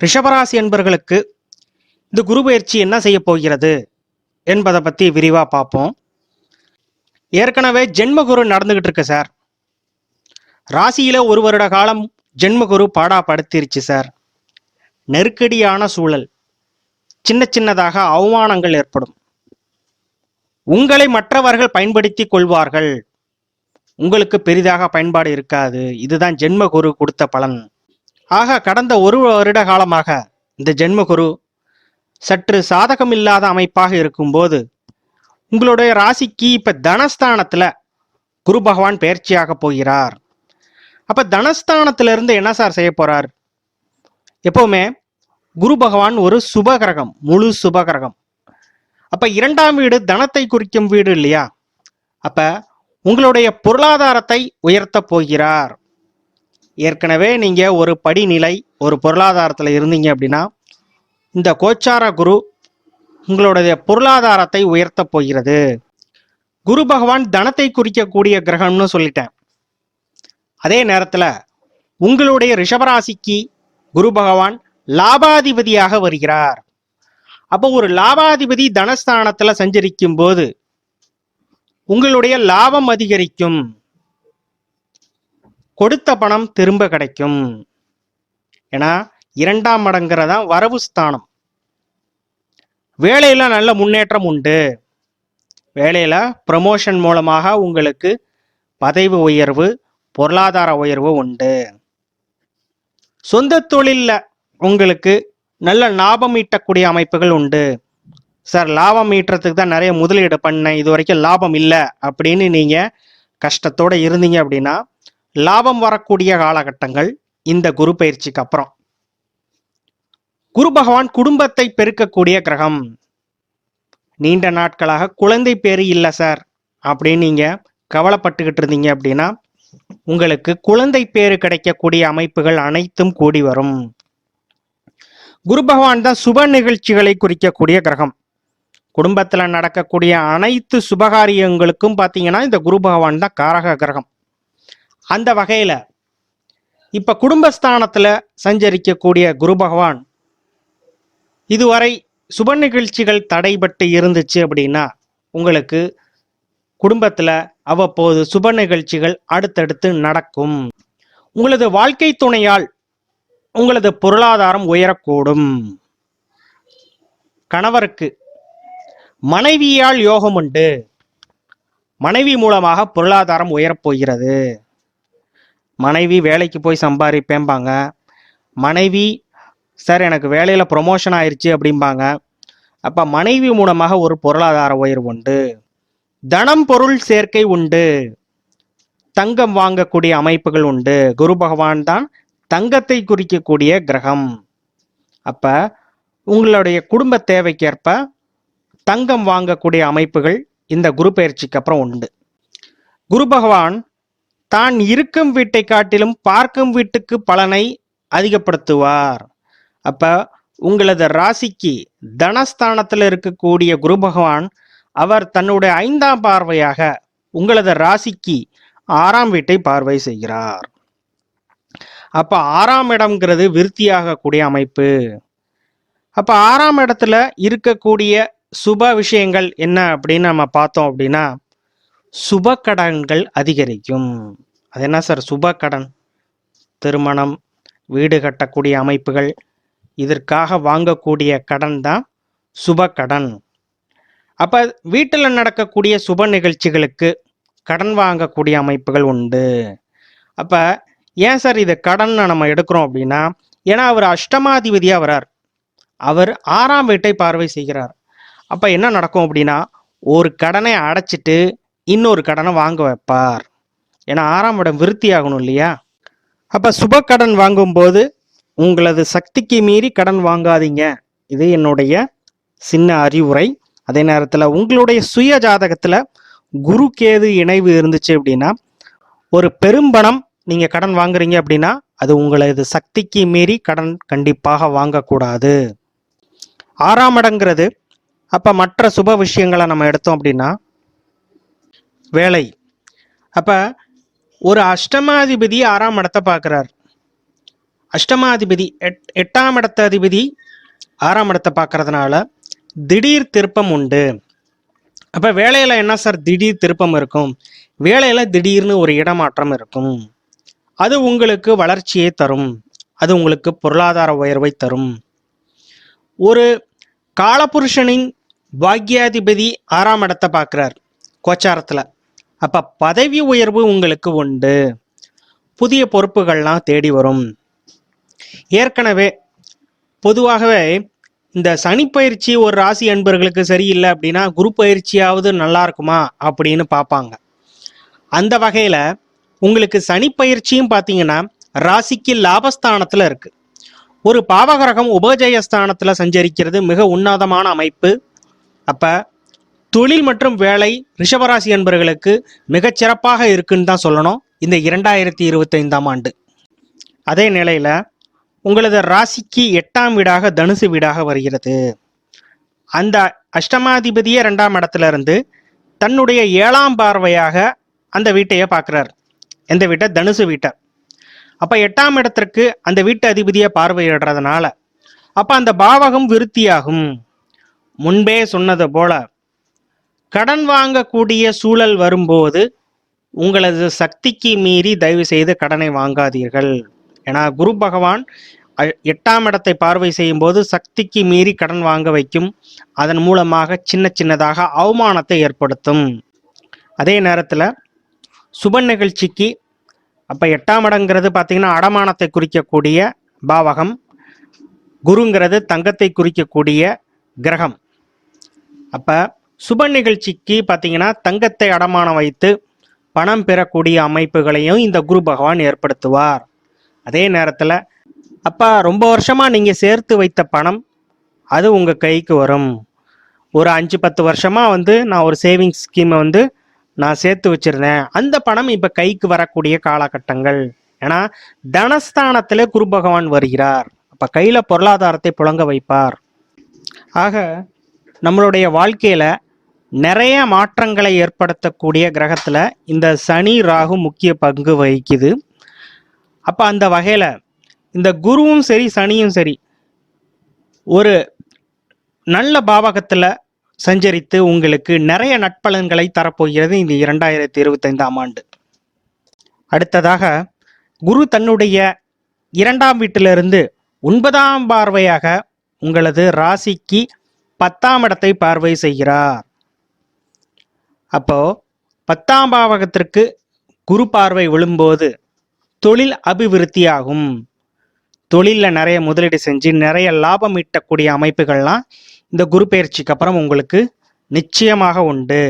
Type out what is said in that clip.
ரிஷபராசி என்பர்களுக்கு இந்த குரு பயிற்சி என்ன செய்ய போகிறது என்பதை பற்றி விரிவாக பார்ப்போம். ஏற்கனவே ஜென்மகுரு நடந்துகிட்டு இருக்கு சார். ராசியில ஒரு வருட காலம் ஜென்மகுரு பாடாப்படுத்திருச்சு சார். நெருக்கடியான சூழல், சின்ன சின்னதாக அவமானங்கள் ஏற்படும். உங்களை மற்றவர்கள் பயன்படுத்தி கொள்வார்கள், உங்களுக்கு பெரிதாக பயன்பாடு இருக்காது. இதுதான் ஜென்மகுரு கொடுத்த பலன். ஆக கடந்த ஒரு வருட காலமாக இந்த ஜென்மகுரு சற்று சாதகமில்லாத அமைப்பாக இருக்கும்போது உங்களுடைய ராசிக்கு இப்ப தனஸ்தானத்துல குரு பகவான் பயிற்சியாக போகிறார். அப்ப தனஸ்தானத்திலிருந்து என்ன சார் செய்ய போறார்? எப்பவுமே குரு பகவான் ஒரு சுபகிரகம், முழு சுபகிரகம். அப்ப இரண்டாம் வீடு தனத்தை குறிக்கும் வீடு இல்லையா? அப்ப உங்களுடைய பொருளாதாரத்தை உயர்த்த போகிறார். ஏற்கனவே நீங்க ஒரு படிநிலை, ஒரு பொருளாதாரத்துல இருந்தீங்க அப்படின்னா இந்த கோச்சார குரு உங்களுடைய பொருளாதாரத்தை உயர்த்த போகிறது. குரு பகவான் தனத்தை குறிக்கக்கூடிய கிரகம்னு சொல்லிட்டேன். அதே நேரத்துல உங்களுடைய ரிஷபராசிக்கு குரு பகவான் லாபாதிபதியாக வருகிறார். அப்போ ஒரு லாபாதிபதி தனஸ்தானத்துல சஞ்சரிக்கும் போது உங்களுடைய லாபம் அதிகரிக்கும், கொடுத்த பணம் திரும்ப கிடைக்கும். ஏன்னா இரண்டாம் இடங்கிறதா வரவு ஸ்தானம். வேலையில நல்ல முன்னேற்றம் உண்டு. வேலையில ப்ரமோஷன் மூலமாக உங்களுக்கு பதவி உயர்வு, பொருளாதார உயர்வு உண்டு. சொந்த தொழில்ல உங்களுக்கு நல்ல லாபம் ஈட்டக்கூடிய அமைப்புகள் உண்டு. சார், லாபம் ஈட்டுறதுக்கு தான் நிறைய முதலீடு பண்ணேன், இது வரைக்கும் லாபம் இல்லை அப்படின்னு நீங்க கஷ்டத்தோட இருந்தீங்க அப்படின்னா லாபம் வரக்கூடிய காலகட்டங்கள் இந்த குரு பயிற்சிக்கு அப்புறம். குரு பகவான் குடும்பத்தை பெருக்கக்கூடிய கிரகம். நீண்ட நாட்களாக குழந்தை பேரு இல்லை சார் அப்படின்னு நீங்க கவலைப்பட்டுக்கிட்டு இருந்தீங்க அப்படின்னா உங்களுக்கு குழந்தை பேரு கிடைக்கக்கூடிய அமைப்புகள் அனைத்தும் கூடி வரும். குரு பகவான் தான் சுப நிகழ்ச்சிகளை குறிக்கக்கூடிய கிரகம். குடும்பத்துல நடக்கக்கூடிய அனைத்து சுபகாரியங்களுக்கும் பார்த்தீங்கன்னா இந்த குரு பகவான் தான் காரக கிரகம். அந்த வகையில இப்ப குடும்பஸ்தானத்துல சஞ்சரிக்கக்கூடிய குரு பகவான் இதுவரை சுப நிகழ்ச்சிகள் தடைபட்டு இருந்துச்சு அப்படின்னா உங்களுக்கு குடும்பத்துல அவ்வப்போது சுப நிகழ்ச்சிகள் அடுத்தடுத்து நடக்கும். உங்களது வாழ்க்கை துணையால் உங்களது பொருளாதாரம் உயரக்கூடும். கணவருக்கு மனைவியால் யோகம் உண்டு. மனைவி மூலமாக பொருளாதாரம் உயரப்போகிறது. மனைவி வேலைக்கு போய் சம்பாதிப்பேம்பாங்க. மனைவி சார் எனக்கு வேலையில ப்ரொமோஷன் ஆயிடுச்சு அப்படிம்பாங்க. அப்ப மனைவி மூலமாக ஒரு பொருளாதார உயர்வு உண்டு. தனம் பொருள் சேர்க்கை உண்டு. தங்கம் வாங்கக்கூடிய அமைப்புகள் உண்டு. குரு பகவான் தான் தங்கத்தை குறிக்கக்கூடிய கிரகம். அப்ப உங்களுடைய குடும்ப தேவைக்கேற்ப தங்கம் வாங்கக்கூடிய அமைப்புகள் இந்த குரு பயிற்சிக்கு அப்புறம் உண்டு. குரு பகவான் தான் இருக்கும் வீட்டை காட்டிலும் பார்க்கும் வீட்டுக்கு பலனை அதிகப்படுத்துவார். அப்ப உங்களது ராசிக்கு தனஸ்தானத்தில் இருக்கக்கூடிய குரு பகவான் அவர் தன்னுடைய 5ஆம் பார்வையாக உங்களது ராசிக்கு 6ஆம் வீட்டை பார்வை செய்கிறார். அப்ப 6ஆம் இடம்ங்கிறது விருத்தியாகக்கூடிய அமைப்பு. அப்ப 6ஆம் இடத்துல இருக்கக்கூடிய சுப விஷயங்கள் என்ன அப்படின்னு நம்ம பார்த்தோம் அப்படின்னா சுப கடன்கள் அதிகரிக்கும். அது என்ன சார் சுப கடன்? திருமணம், வீடு கட்டக்கூடிய அமைப்புகள், இதற்காக வாங்கக்கூடிய கடன் தான் சுப கடன். அப்ப வீட்டில் நடக்கக்கூடிய சுப நிகழ்ச்சிகளுக்கு கடன் வாங்கக்கூடிய அமைப்புகள் உண்டு. அப்ப ஏன் சார் இது கடன் நம்ம எடுக்கிறோம் அப்படின்னா ஏன்னா அவர் அஷ்டமாதிபதியா வரார். அவர் 6ஆம் வீட்டை பார்வை செய்கிறார். அப்ப என்ன நடக்கும் அப்படின்னா ஒரு கடனை அடைச்சிட்டு இன்னொரு கடனை வாங்க வைப்பார். ஏன்னா 6ஆம் இடம் விருத்தி ஆகணும் இல்லையா? அப்ப சுப கடன் வாங்கும்போது உங்களது சக்திக்கு மீறி கடன் வாங்காதீங்க. இது என்னுடைய சின்ன அறிவுரை. அதே நேரத்தில் உங்களுடைய சுய ஜாதகத்துல குரு கேது இணைவு இருந்துச்சு அப்படின்னா ஒரு பெரும்பணம் நீங்க கடன் வாங்குறீங்க அப்படின்னா அது உங்களது சக்திக்கு மீறி கடன் கண்டிப்பாக வாங்கக்கூடாது. 6ஆம் இடங்கிறது அப்ப மற்ற சுப விஷயங்களை நம்ம எடுத்தோம் அப்படின்னா வேலை. அப்ப ஒரு அஷ்டமாதிபதி 6ஆம் இடத்தை பார்க்கிறார். அஷ்டமாதிபதி எட்டாம் இடத்த அதிபதி 6ஆம் இடத்தை பார்க்கறதுனால திடீர் திருப்பம் உண்டு. அப்போ வேலையில் என்ன சார் திடீர் திருப்பம் இருக்கும்? வேலையில் திடீர்னு ஒரு இடமாற்றம் இருக்கும். அது உங்களுக்கு வளர்ச்சியை தரும். அது உங்களுக்கு பொருளாதார உயர்வை தரும். ஒரு காலபுருஷனின் பாக்யாதிபதி 6ஆம் இடத்தை பார்க்குறார் கோச்சாரத்தில். அப்போ பதவி உயர்வு உங்களுக்கு உண்டு. புதிய பொறுப்புகள்லாம் தேடி வரும். ஏற்கனவே பொதுவாகவே இந்த சனி பயிற்சி ஒரு ராசி அன்பர்களுக்கு சரியில்லை அப்படின்னா குரு பயிற்சியாவது நல்லா இருக்குமா அப்படின்னு பார்ப்பாங்க. அந்த வகையில் உங்களுக்கு சனி பயிற்சியும் பார்த்தீங்கன்னா ராசிக்கு லாபஸ்தானத்தில் இருக்குது. ஒரு பாவகிரகம் உபஜயஸ்தானத்தில் சஞ்சரிக்கிறது மிக உன்னதமான அமைப்பு. அப்போ தொழில் மற்றும் வேலை ரிஷபராசி அன்பர்களுக்கு மிகச்சிறப்பாக இருக்குன்னு தான் சொல்லணும் இந்த 2025ஆம் ஆண்டு. அதே நிலையில் உங்களது ராசிக்கு 8ஆம் வீடாக தனுசு வீடாக வருகிறது. அந்த அஷ்டமாதிபதியே 2ஆம் இடத்துல இருந்து தன்னுடைய 7ஆம் பார்வையாக அந்த வீட்டையே பார்க்குறார். எந்த வீட்டை? தனுசு வீட்டை. அப்போ 8ஆம் இடத்திற்கு அந்த வீட்டு அதிபதியை பார்வையிடுறதுனால அப்போ அந்த பாவகம் விருத்தியாகும். முன்பே சொன்னது போல கடன் வாங்கக்கூடிய சூழல் வரும்போது உங்களது சக்திக்கு மீறி தயவு செய்து கடனை வாங்காதீர்கள். ஏன்னா குரு பகவான் 8ஆம் இடத்தை பார்வை செய்யும் போது சக்திக்கு மீறி கடன் வாங்க வைக்கும். அதன் மூலமாக சின்னதாக அவமானத்தை ஏற்படுத்தும். அதே நேரத்தில் சுப நிகழ்ச்சிக்கு அப்போ 8ஆம் இடங்கிறது பார்த்தீங்கன்னா அடமானத்தை குறிக்கக்கூடிய பாவகம். குருங்கிறது தங்கத்தை குறிக்கக்கூடிய கிரகம். அப்போ சுப நிகழ்ச்சிக்கு பார்த்தீங்கன்னா தங்கத்தை அடமானம் வைத்து பணம் பெறக்கூடிய அமைப்புகளையும் இந்த குரு பகவான் ஏற்படுத்துவார். அதே நேரத்தில் அப்போ ரொம்ப வருஷமாக நீங்கள் சேர்த்து வைத்த பணம் அது உங்கள் கைக்கு வரும். ஒரு 5-10 வருஷமாக நான் ஒரு சேவிங்ஸ் ஸ்கீமை நான் சேர்த்து வச்சுருந்தேன். அந்த பணம் இப்போ கைக்கு வரக்கூடிய காலகட்டங்கள். ஏன்னா தனஸ்தானத்தில் குரு பகவான் வருகிறார். அப்போ கையில் பொருளாதாரத்தை புழங்க வைப்பார். ஆக நம்மளுடைய வாழ்க்கையில் நிறைய மாற்றங்களை ஏற்படுத்தக்கூடிய கிரகத்தில் இந்த சனி ராகு முக்கிய பங்கு வகிக்குது. அப்போ அந்த வகையில் இந்த குருவும் சரி சனியும் சரி ஒரு நல்ல பாவகத்தில் சஞ்சரித்து உங்களுக்கு நிறைய நட்பலன்களை தரப்போகிறது இந்த 2025ஆம் ஆண்டு. அடுத்ததாக குரு தன்னுடைய 2ஆம் வீட்டிலிருந்து 9ஆம் பார்வையாக உங்களது ராசிக்கு 10ஆம் இடத்தை பார்வை செய்கிறார். அப்போ 10ஆம் பாவகத்திற்கு குரு பார்வை விழும்போது தொழில் அபிவிருத்தியாகும். தொழிலில் நிறைய முதலீடு செஞ்சு நிறைய லாபம் ஈட்டக்கூடிய அமைப்புகள்லாம் இந்த குரு பயிற்சிக்கு அப்புறம் உங்களுக்கு நிச்சயமாக உண்டு.